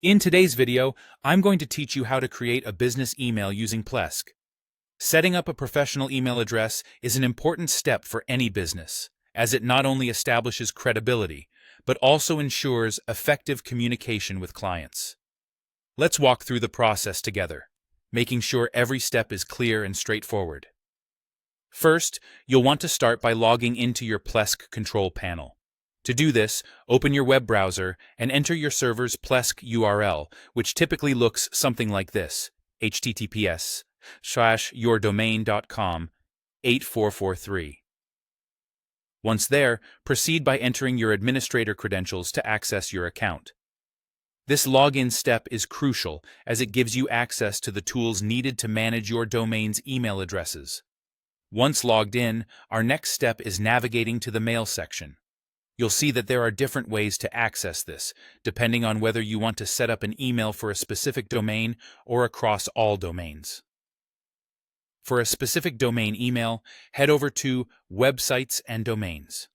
In today's video, I'm going to teach you how to create a business email using Plesk. Setting up a professional email address is an important step for any business, as it not only establishes credibility, but also ensures effective communication with clients. Let's walk through the process together, making sure every step is clear and straightforward. First, you'll want to start by logging into your Plesk control panel. To do this, open your web browser and enter your server's Plesk URL, which typically looks something like this: https://yourdomain.com/8443. Once there, proceed by entering your administrator credentials to access your account. This login step is crucial as it gives you access to the tools needed to manage your domain's email addresses. Once logged in, our next step is navigating to the mail section. You'll see that there are different ways to access this, depending on whether you want to set up an email for a specific domain or across all domains. For a specific domain email, head over to Websites and Domains.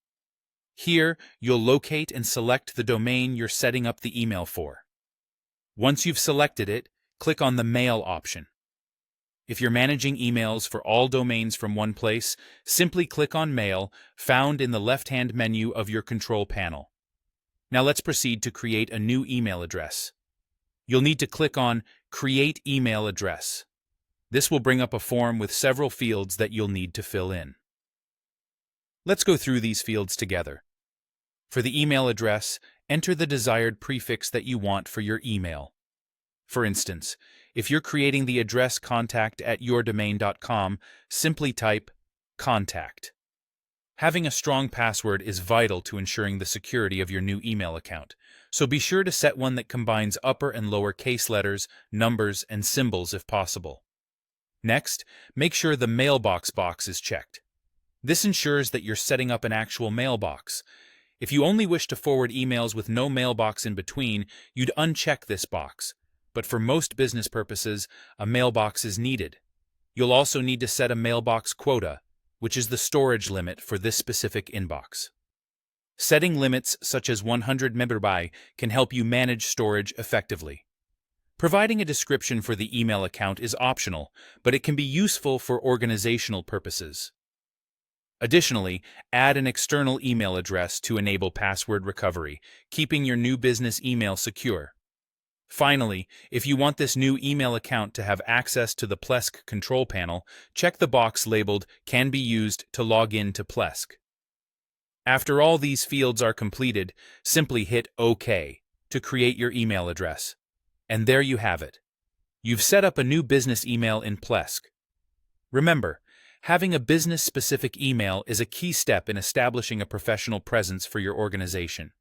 Here, you'll locate and select the domain you're setting up the email for. Once you've selected it, click on the Mail option. If you're managing emails for all domains from one place, simply click on Mail, found in the left-hand menu of your control panel. Now let's proceed to create a new email address. You'll need to click on Create Email Address. This will bring up a form with several fields that you'll need to fill in. Let's go through these fields together. For the email address, enter the desired prefix that you want for your email. For instance, if you're creating the address contact@yourdomain.com, simply type contact. Having a strong password is vital to ensuring the security of your new email account, so be sure to set one that combines upper and lower case letters, numbers, and symbols if possible. Next, make sure the mailbox box is checked. This ensures that you're setting up an actual mailbox. If you only wish to forward emails with no mailbox in between, you'd uncheck this box. But for most business purposes, a mailbox is needed. You'll also need to set a mailbox quota, which is the storage limit for this specific inbox. Setting limits such as 100 MB can help you manage storage effectively. Providing a description for the email account is optional, but it can be useful for organizational purposes. Additionally, add an external email address to enable password recovery, keeping your new business email secure. Finally, if you want this new email account to have access to the Plesk control panel, check the box labeled "Can be used to log in to Plesk." After all these fields are completed, simply hit OK to create your email address. And there you have it. You've set up a new business email in Plesk. Remember, having a business-specific email is a key step in establishing a professional presence for your organization.